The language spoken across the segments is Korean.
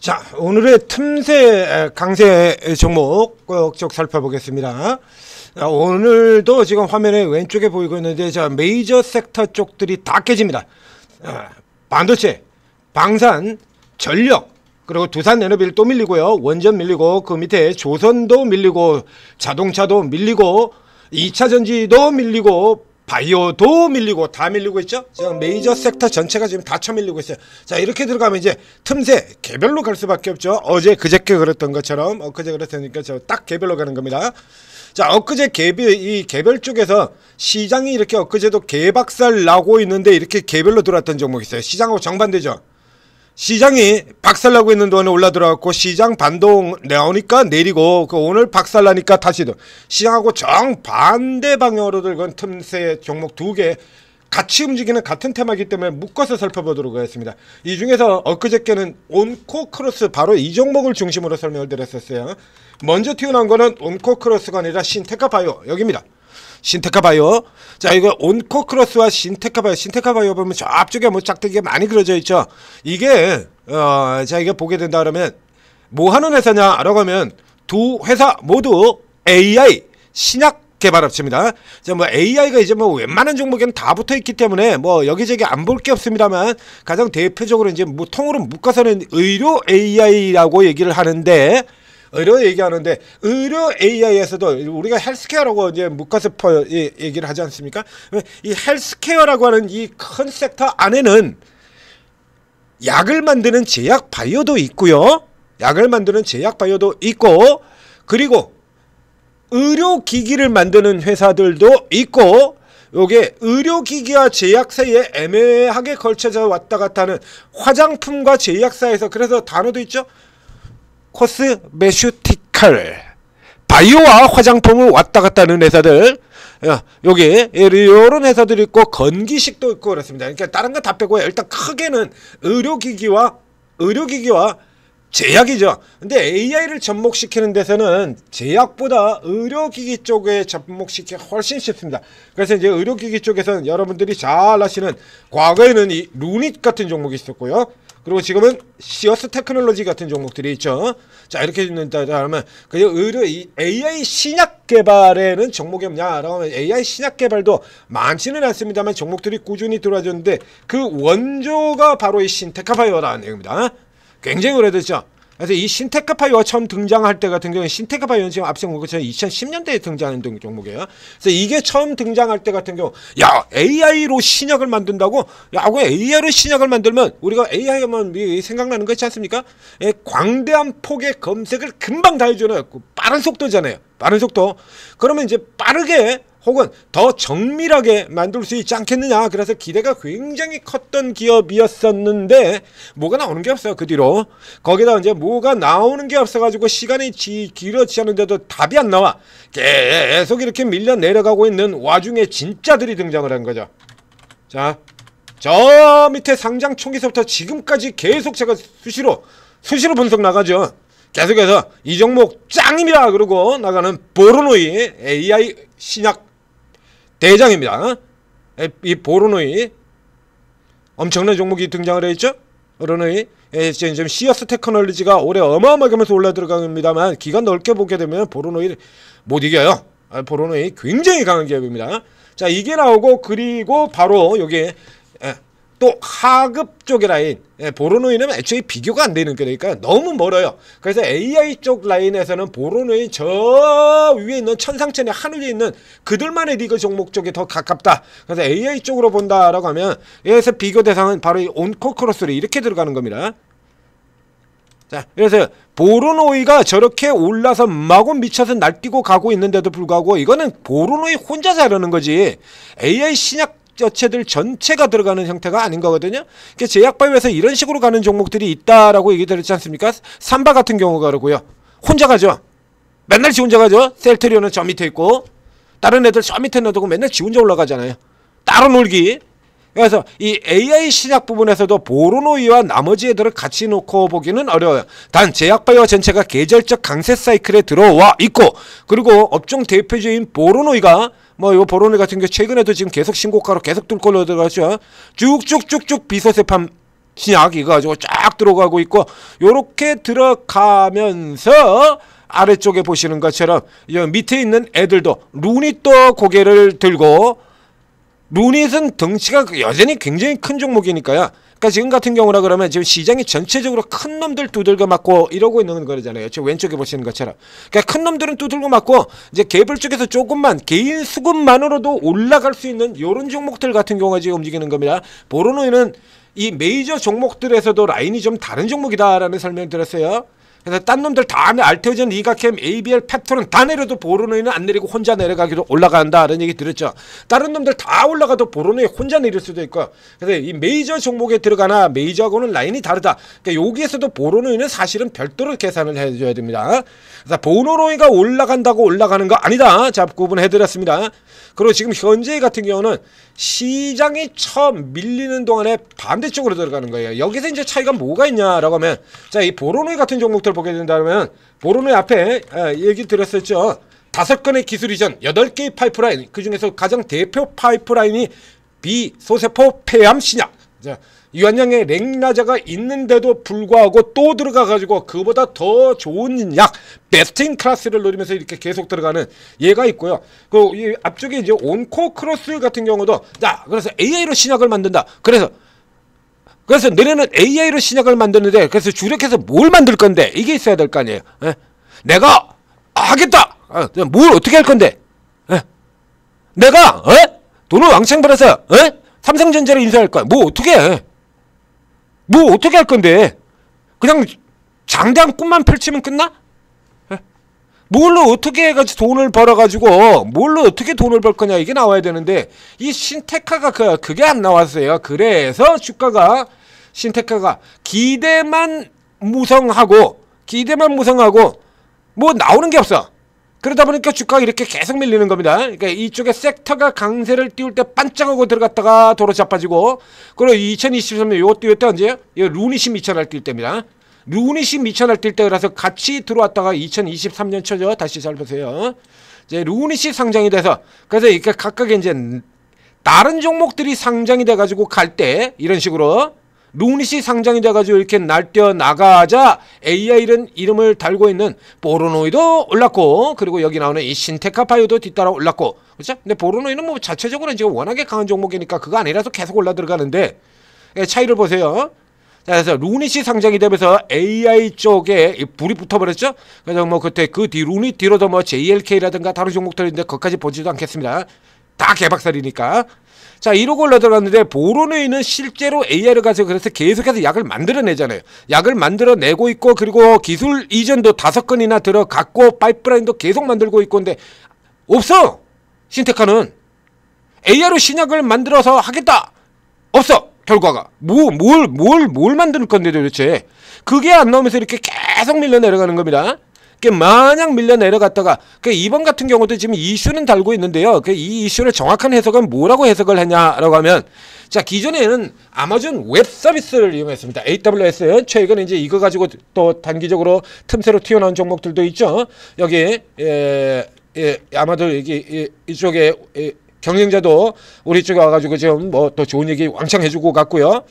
자, 오늘의 틈새 강세 종목 쭉 살펴보겠습니다. 자, 오늘도 지금 화면에 왼쪽에 보이고 있는데 자, 메이저 섹터 쪽들이 다 깨집니다. 반도체, 방산, 전력, 그리고 두산에너비를 또 밀리고요. 원전 밀리고 그 밑에 조선도 밀리고 자동차도 밀리고 2차전지도 밀리고 바이오도 밀리고 다 밀리고 있죠. 지금 메이저 섹터 전체가 지금 다 쳐밀리고 있어요. 자, 이렇게 들어가면 이제 틈새 개별로 갈 수밖에 없죠. 어제 그저께 그랬던 것처럼 엊그제 그랬으니까 저 딱 개별로 가는 겁니다. 자, 엊그제 이 개별 쪽에서 시장이 이렇게 엊그제도 개박살 나고 있는데 이렇게 개별로 들어왔던 종목이 있어요. 시장하고 정반대죠. 시장이 박살나고 있는 동안에 올라 들어갔고 시장 반동 나오니까 내리고 그 오늘 박살나니까 다시도 시장하고 정반대 방향으로 들건 틈새 종목 두 개 같이 움직이는 같은 테마이기 때문에 묶어서 살펴보도록 하겠습니다. 이 중에서 엊그저께는 온코크로스 바로 이 종목을 중심으로 설명을 드렸었어요. 먼저 튀어나온 거는 온코크로스가 아니라 신테카바이오 여기입니다. 신테카바이오. 자, 이거 온코크로스와 신테카바이오. 신테카바이오 보면 저 앞쪽에 뭐 짝대기가 많이 그려져 있죠. 이게 자, 이게 보게 된다 그러면 뭐 하는 회사냐라고 하면 두 회사 모두 AI 신약 개발업체입니다. 자, 뭐 AI가 이제 뭐 웬만한 종목에는 다 붙어 있기 때문에 뭐 여기저기 안 볼 게 없습니다만 가장 대표적으로 이제 뭐 통으로 묶어서는 의료 AI라고 얘기를 하는데. 의료 얘기하는데 의료 AI에서도 우리가 헬스케어라고 이제 묶어서 얘기를 하지 않습니까? 이 헬스케어라고 하는 이 큰 섹터 안에는 약을 만드는 제약 바이오도 있고요. 약을 만드는 제약 바이오도 있고 그리고 의료기기를 만드는 회사들도 있고 요게 의료기기와 제약사에 애매하게 걸쳐져 왔다 갔다 하는 화장품과 제약사에서 그래서 단어도 있죠. 코스메슈티컬 바이오와 화장품을 왔다 갔다 하는 회사들 여기 이런 회사들이 있고 건기식도 있고 그렇습니다. 그러니까 다른 거 다 빼고요. 일단 크게는 의료기기와 제약이죠. 근데 AI를 접목시키는 데서는 제약보다 의료기기 쪽에 접목시키기 훨씬 쉽습니다. 그래서 이제 의료기기 쪽에서는 여러분들이 잘 아시는 과거에는 이 루닛 같은 종목이 있었고요. 그리고 지금은 시어스 테크놀로지 같은 종목들이 있죠. 자, 이렇게 있는다 하면 그 의료 AI 신약 개발에는 종목이 없냐라고 하면 AI 신약 개발도 많지는 않습니다만 종목들이 꾸준히 들어와줬는데 그 원조가 바로 이 신테카바이오라는 얘기입니다. 굉장히 오래됐죠. 그래서 이 신테카바이오가 처음 등장할 때 같은 경우는 신테카바이오는 지금 앞서 본 것처럼 2010년대에 등장하는 종목이에요. 그래서 이게 처음 등장할 때 같은 경우 야 AI로 신약을 만든다고? 야 그 AI로 신약을 만들면 우리가 AI 하면 생각나는 거 있지 않습니까? 예, 광대한 폭의 검색을 금방 다 해주는 빠른 속도잖아요. 빠른 속도. 그러면 이제 빠르게 혹은 더 정밀하게 만들 수 있지 않겠느냐. 그래서 기대가 굉장히 컸던 기업이었었는데 뭐가 나오는 게 없어요. 그 뒤로 거기다 이제 뭐가 나오는 게 없어가지고 시간이 길어지지 않은데도 답이 안 나와. 계속 이렇게 밀려 내려가고 있는 와중에 진짜들이 등장을 한 거죠. 자, 저 밑에 상장 초기서부터 지금까지 계속 제가 수시로 분석 나가죠. 계속해서 이 종목 짱입니다 그러고 나가는 보로노이 AI 신약 대장입니다. 이 보로노이 엄청난 종목이 등장을 했죠. 보로노이 지금 시어스 테크놀로지가 올해 어마어마하게 하면서 올라 들어갑니다만 기간 넓게 보게 되면 보로노이 못 이겨요. 보로노이 굉장히 강한 기업입니다. 자, 이게 나오고 그리고 바로 여기 또 하급 쪽의 라인 보로노이는 애초에 비교가 안 되는 거니까 너무 멀어요. 그래서 AI 쪽 라인에서는 보로노이 저 위에 있는 천상천에 하늘에 있는 그들만의 리그 종목 쪽에 더 가깝다. 그래서 AI 쪽으로 본다라고 하면 여기서 비교 대상은 바로 이 온코크로스로 이렇게 들어가는 겁니다. 자, 그래서 보로노이가 저렇게 올라서 마구 미쳐서 날뛰고 가고 있는데도 불구하고 이거는 보로노이 혼자서 하려는 거지 AI 신약 업체들 전체가 들어가는 형태가 아닌 거거든요. 그러니까 제약바이오에서 이런 식으로 가는 종목들이 있다라고 얘기 들었지 않습니까? 삼바 같은 경우가 그러고요. 혼자 가죠. 맨날 지 혼자 가죠. 셀트리온은 저 밑에 있고 다른 애들 저 밑에 놔두고 맨날 지 혼자 올라가잖아요. 따로 놀기. 그래서 이 AI 신약 부분에서도 보로노이와 나머지 애들을 같이 놓고 보기는 어려워요. 단 제약바이오 전체가 계절적 강세 사이클에 들어와 있고 그리고 업종 대표주인 보로노이가 뭐 요 보로노이 같은 경우 최근에도 지금 계속 신고가로 계속 뚫고 들어가죠. 쭉쭉쭉쭉 비소세판 신약 이거 가지고 쫙 들어가고 있고, 요렇게 들어가면서 아래쪽에 보시는 것처럼 밑에 있는 애들도 루닛도 고개를 들고, 루닛은 덩치가 여전히 굉장히 큰 종목이니까요. 그러니까 지금 같은 경우라 그러면 지금 시장이 전체적으로 큰 놈들 두들겨 맞고 이러고 있는 거잖아요. 지금 왼쪽에 보시는 것처럼. 그러니까 큰 놈들은 두들겨 맞고, 이제 개별 쪽에서 조금만 개인 수급만으로도 올라갈 수 있는 요런 종목들 같은 경우가 지금 움직이는 겁니다. 보로노이는 이 메이저 종목들에서도 라인이 좀 다른 종목이다라는 설명을 드렸어요. 그래서 딴 놈들 다 알테오젠, 리가캠, ABL, 펩톨은 다 내려도 보로노이는 안 내리고 혼자 내려가기도 올라간다라는 얘기 들었죠. 다른 놈들 다 올라가도 보로노이 혼자 내릴 수도 있고, 그래서 이 메이저 종목에 들어가나 메이저하고는 라인이 다르다. 그러니까 여기에서도 보로노이는 사실은 별도로 계산을 해줘야 됩니다. 그래서 보로노이가 올라간다고 올라가는 거 아니다. 자, 구분해드렸습니다. 그리고 지금 현재 같은 경우는 시장이 처음 밀리는 동안에 반대쪽으로 들어가는 거예요. 여기서 이제 차이가 뭐가 있냐라고 하면, 자, 이 보로노이 같은 종목들 보게 된다면, 보로노이 앞에 얘기 드렸었죠. 5건의 기술 이전, 8개의 파이프라인, 그 중에서 가장 대표 파이프라인이 비소세포 폐암 신약. 자, 유한양의 랭나자가 있는데도 불구하고 또 들어가가지고 그보다 더 좋은 약, 베스트인 클래스를 노리면서 이렇게 계속 들어가는 얘가 있고요. 그 이 앞쪽에 이제 온코 크로스 같은 경우도, 자, 그래서 AI로 신약을 만든다. 그래서 너네는 AI로 신약을 만드는데, 그래서 주력해서 뭘 만들 건데, 이게 있어야 될 거 아니에요. 에? 내가 하겠다. 뭘 어떻게 할 건데? 에? 내가 돈을 왕창 벌어서 삼성전자를 인수할 거야. 뭐 어떻게 해? 뭐 어떻게 할 건데? 그냥 장대한 꿈만 펼치면 끝나? 뭘로 어떻게 해가지고 돈을 벌어가지고 뭘로 어떻게 돈을 벌 거냐, 이게 나와야 되는데, 이 신테카가 그게 안 나왔어요. 그래서 주가가, 신테카가 기대만 무성하고 뭐 나오는 게 없어. 그러다 보니까 주가가 이렇게 계속 밀리는 겁니다. 그러니까 이쪽에 섹터가 강세를 띄울 때 반짝하고 들어갔다가 도로 자빠지고, 그리고 2023년 요때 언제요? 이거 루닛이 미천할 뛸 때입니다. 루닛이 미천할 뛸 때라서 같이 들어왔다가 2023년 초죠. 다시 잘 보세요. 이제 루닛이 상장이 돼서, 그래서 이렇게 각각의 이제 다른 종목들이 상장이 돼가지고 갈 때 이런 식으로 루닛이 상장이 돼가지고 이렇게 날뛰어 나가자 AI는 이름을 달고 있는 보로노이도 올랐고, 그리고 여기 나오는 이 신테카 바이오도 뒤따라 올랐고, 그렇죠? 근데 보로노이는 뭐 자체적으로 지금 워낙에 강한 종목이니까 그거 아니라서 계속 올라 들어가는데, 차이를 보세요. 자, 그래서 루닛이 상장이 되면서 AI 쪽에 불이 붙어버렸죠. 그래서 뭐 그때 그 뒤 루닛 뒤로도 뭐 JLK라든가 다른 종목들인데 거기까지 보지도 않겠습니다. 다 개박살이니까. 자, 이러고 올라 들어갔는데, 보로노이는 실제로 AI를 가지고 그래서 계속해서 약을 만들어내잖아요. 약을 만들어내고 있고, 그리고 기술 이전도 5건이나 들어갔고, 파이프라인도 계속 만들고 있고, 근데 없어. 신테카는 AI로 신약을 만들어서 하겠다. 없어. 결과가 뭘 만들 건데 도대체. 그게 안 나오면서 이렇게 계속 밀려 내려가는 겁니다. 마냥 밀려 내려갔다가, 이번 같은 경우도 지금 이슈는 달고 있는데요. 이 이슈를 정확한 해석은 뭐라고 해석을 했냐라고 하면, 자, 기존에는 아마존 웹 서비스를 이용했습니다. AWS. 최근에 이제 이거 가지고 또 단기적으로 틈새로 튀어나온 종목들도 있죠. 여기 아마도 이쪽에 경쟁자도 우리 쪽에 와가지고 지금 뭐 또 좋은 얘기 왕창 해주고 갔고요.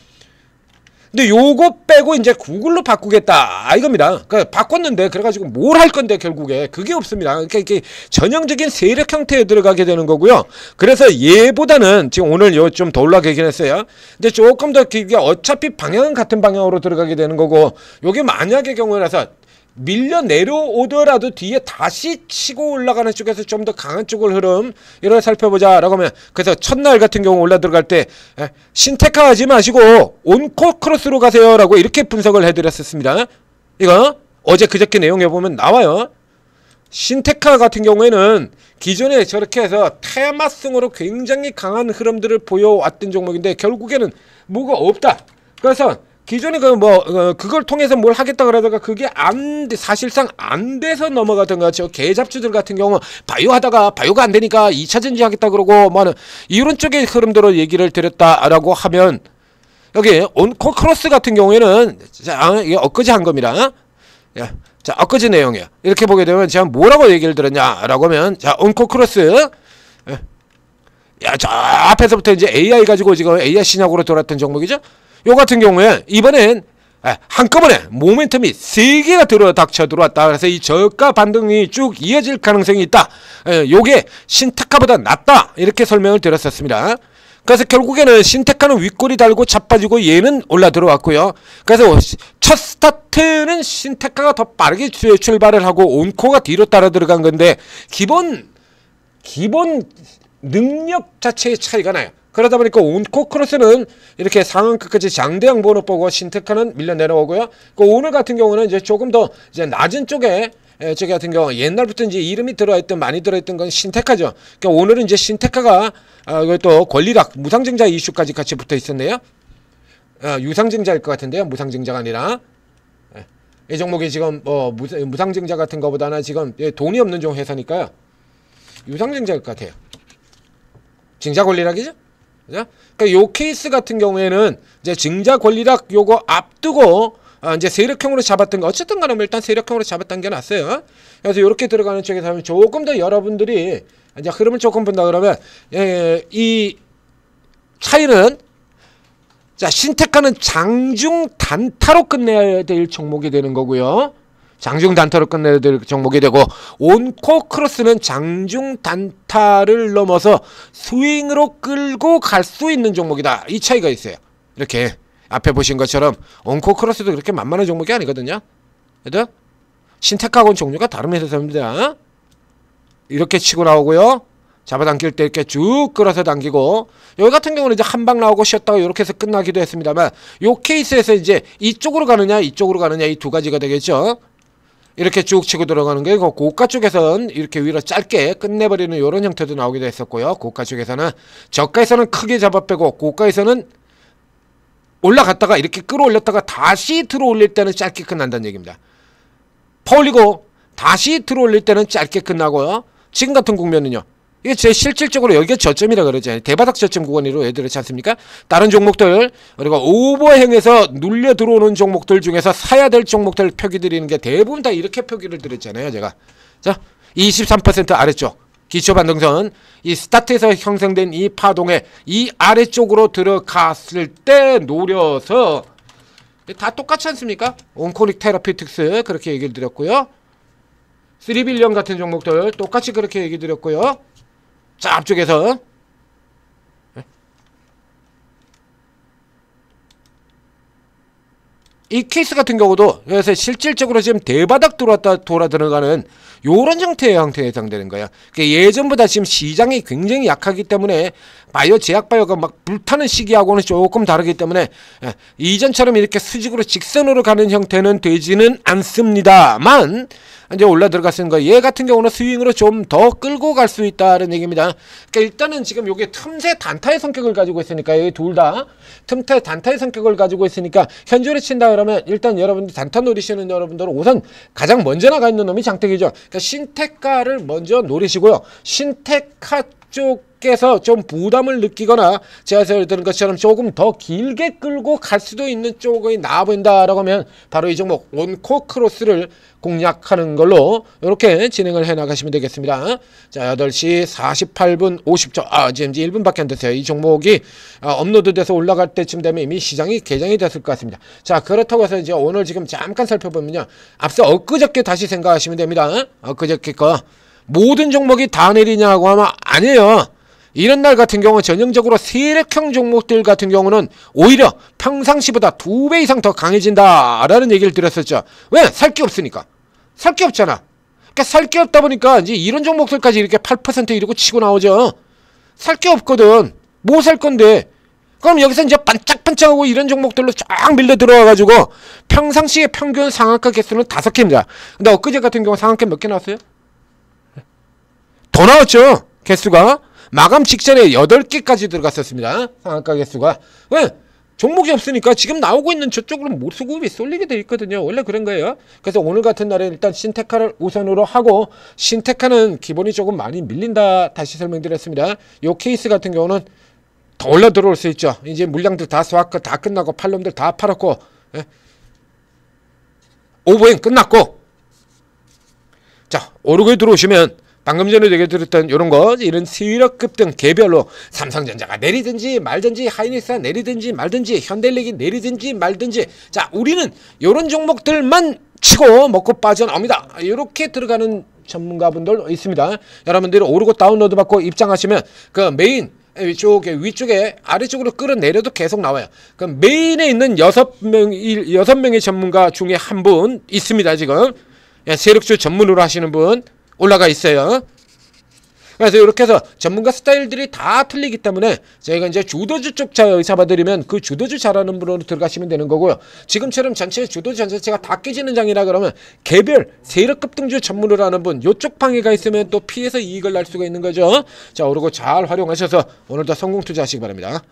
근데 요거 빼고 이제 구글로 바꾸겠다, 이겁니다. 그러니까 바꿨는데 그래가지고 뭘 할 건데 결국에 그게 없습니다. 그러니까 이게 전형적인 세력 형태에 들어가게 되는 거고요. 그래서 얘보다는 지금 오늘 요 좀 더 올라가긴 했어요. 근데 조금 더 길게 어차피 방향은 같은 방향으로 들어가게 되는 거고, 요게 만약의 경우라서 밀려 내려오더라도 뒤에 다시 치고 올라가는 쪽에서 좀 더 강한 쪽을 흐름, 이걸 살펴보자라고 하면, 그래서 첫날 같은 경우 올라 들어갈 때 신테카 하지 마시고 온코 크로스로 가세요라고 이렇게 분석을 해드렸었습니다. 이거 어제 그저께 내용에 보면 나와요. 신테카 같은 경우에는 기존에 저렇게 해서 테마성으로 굉장히 강한 흐름들을 보여왔던 종목인데 결국에는 뭐가 없다. 그래서 기존에 그걸 통해서 뭘 하겠다 그러다가 그게 사실상 안 돼서 넘어가던 거죠. 개잡주들 같은 경우 바이오 하다가 바이오가 안 되니까 2차 전지 하겠다 그러고 뭐는 이런 쪽의 흐름들로 얘기를 드렸다라고 하면, 여기 온코 크로스 같은 경우에는 이게 엊그제 한 겁니다. 자, 엊그제 내용이에요. 이렇게 보게 되면 제가 뭐라고 얘기를 들었냐라고 하면, 자, 온코 크로스, 야, 저 앞에서부터 이제 AI 가지고 지금 AI 신약으로 돌았던 종목이죠. 요 같은 경우에 이번엔 한꺼번에 모멘텀이 3개가 닥쳐 들어왔다. 그래서 이 저가 반등이 쭉 이어질 가능성이 있다. 요게 신테카보다 낫다. 이렇게 설명을 드렸었습니다. 그래서 결국에는 신테카는 윗골이 달고 자빠지고 얘는 올라 들어왔고요. 그래서 첫 스타트는 신테카가 더 빠르게 출발을 하고 온코가 뒤로 따라 들어간 건데 기본 능력 자체의 차이가 나요. 그러다 보니까 온코 크로스는 이렇게 상한가까지 장대양 번호 보고 신테카는 밀려 내려오고요. 오늘 같은 경우는 이제 조금 더 이제 낮은 쪽에 저기 같은 경우 옛날부터 이제 이름이 들어있던 많이 들어있던 건 신테카죠. 그러니까 오늘은 이제 신테카가 또 권리락 무상증자 이슈까지 같이 붙어 있었네요. 유상증자일 것 같은데요. 무상증자가 아니라 이 종목이 지금 무상증자 같은 거보다는 지금 돈이 없는 종 회사니까요. 유상증자일 것 같아요. 증자 권리락이죠. 그죠? 그러니까 요 케이스 같은 경우에는 이제 증자 권리락 요거 앞두고 이제 세력형으로 잡았던 거 어쨌든 간에 일단 세력형으로 잡았던 게 낫어요. 그래서 이렇게 들어가는 쪽에서 하면 조금 더 여러분들이 이제 흐름을 조금 본다 그러면 이 차이는 자 신테카는 장중 단타로 끝내야 될 종목이 되는 거고요. 장중 단타로 끝내야 될 종목이 되고 온코 크로스는 장중 단타를 넘어서 스윙으로 끌고 갈 수 있는 종목이다. 이 차이가 있어요. 이렇게 앞에 보신 것처럼 온코 크로스도 그렇게 만만한 종목이 아니거든요. 그래도 신테카하고는 종류가 다른 회사입니다. 이렇게 치고 나오고요. 잡아당길 때 이렇게 쭉 끌어서 당기고 여기 같은 경우는 이제 한 방 나오고 쉬었다가 이렇게 해서 끝나기도 했습니다만 요 케이스에서 이제 이쪽으로 가느냐 이쪽으로 가느냐 이 두 가지가 되겠죠. 이렇게 쭉 치고 들어가는 게 고가 쪽에서는 이렇게 위로 짧게 끝내버리는 이런 형태도 나오기도 했었고요. 고가 쪽에서는 저가에서는 크게 잡아 빼고 고가에서는 올라갔다가 이렇게 끌어올렸다가 다시 들어올릴 때는 짧게 끝난다는 얘기입니다. 퍼올리고 다시 들어올릴 때는 짧게 끝나고요. 지금 같은 국면은요. 이게 제 실질적으로 여기가 저점이라 그러잖아요. 대바닥 저점 구간으로 해드렸지 않습니까? 다른 종목들 그리고 오버행에서 눌려 들어오는 종목들 중에서 사야 될 종목들 표기 드리는 게 대부분 다 이렇게 표기를 드렸잖아요. 제가 자 23% 아래쪽 기초반등선 이 스타트에서 형성된 이 파동에 이 아래쪽으로 들어갔을 때 노려서 다 똑같지 않습니까? 온코닉 테라피틱스 그렇게 얘기를 드렸고요. 3빌리언 같은 종목들 똑같이 그렇게 얘기 드렸고요. 자 앞쪽에서 이 케이스 같은 경우도 그래서 실질적으로 지금 대바닥 들어왔다 돌아 들어가는 요런 형태의 형태에 해당되는 거예요. 그러니까 예전보다 지금 시장이 굉장히 약하기 때문에 바이오 제약바이오가 막 불타는 시기하고는 조금 다르기 때문에 이전처럼 이렇게 수직으로 직선으로 가는 형태는 되지는 않습니다만 이제 올라 들어갔는 거. 얘 같은 경우는 스윙으로 좀 더 끌고 갈 수 있다는 얘기입니다. 그러니까 일단은 지금 요게 틈새 단타의 성격을 가지고 있으니까 이 둘 다 틈새 단타의 성격을 가지고 있으니까 현재로 친다 그러면 일단 여러분들 단타 노리시는 여러분들은 우선 가장 먼저 나가 있는 놈이 장택이죠. 그러니까 신테카를 먼저 노리시고요. 신테카 쪽에서 좀 부담을 느끼거나 제가 설명드린 것처럼 조금 더 길게 끌고 갈 수도 있는 쪽이 나아 보인다라고 하면 바로 이 종목 온코 크로스를 공략하는 걸로 이렇게 진행을 해 나가시면 되겠습니다. 자 8시 48분 50초 지금 1분밖에 안 됐어요. 이 종목이 업로드 돼서 올라갈 때쯤 되면 이미 시장이 개장이 됐을 것 같습니다. 자 그렇다고 해서 이제 오늘 지금 잠깐 살펴보면요. 앞서 엊그저께 다시 생각하시면 됩니다. 엊그저께 거 모든 종목이 다 내리냐고 하면 아니에요. 이런 날 같은 경우는 전형적으로 세력형 종목들 같은 경우는 오히려 평상시보다 2배 이상 더 강해진다 라는 얘기를 드렸었죠. 왜? 살 게 없으니까. 살 게 없잖아. 그러니까 살 게 없다 보니까 이제 이런 종목들까지 이렇게 8% 이러고 치고 나오죠. 살 게 없거든. 뭐 살 건데. 그럼 여기서 이제 반짝반짝하고 이런 종목들로 쫙 밀려 들어와가지고 평상시의 평균 상한가 개수는 5개입니다. 근데 엊그제 같은 경우 상한가 몇 개 나왔어요? 더 나왔죠. 개수가. 마감 직전에 8개까지 들어갔었습니다. 상한가 개수가. 왜? 종목이 없으니까 지금 나오고 있는 저쪽으로 모수급이 쏠리게 돼 있거든요. 원래 그런 거예요. 그래서 오늘 같은 날에 일단 신테카를 우선으로 하고 신테카는 기본이 조금 많이 밀린다 다시 설명드렸습니다. 요 케이스 같은 경우는 더 올라 들어올 수 있죠. 이제 물량들 다 소화가 다 끝나고 팔놈들 다 팔았고 오버행 끝났고 자 오르고에 들어오시면 방금 전에 얘기 드렸던 이런 거, 이런 세력 급등 개별로 삼성전자가 내리든지 말든지, 하이닉스가 내리든지 말든지, 현대일렉이 내리든지 말든지, 자, 우리는 이런 종목들만 치고 먹고 빠져나옵니다. 이렇게 들어가는 전문가분들 있습니다. 여러분들이 오르고 다운로드 받고 입장하시면 그 메인 위쪽에 아래쪽으로 끌어내려도 계속 나와요. 그럼 메인에 있는 6명의 전문가 중에 한 분 있습니다. 지금 세력주 전문으로 하시는 분 올라가 있어요. 그래서 이렇게 해서 전문가 스타일들이 다 틀리기 때문에 저희가 이제 주도주 쪽 잡아드리면 그 주도주 잘하는 분으로 들어가시면 되는 거고요. 지금처럼 전체 주도주 전체가 다 깨지는 장이라 그러면 개별 세력 급등주 전문으로 하는 분, 요쪽 방해가 있으면 또 피해서 이익을 날 수가 있는 거죠. 자, 오르고 잘 활용하셔서 오늘도 성공 투자하시기 바랍니다.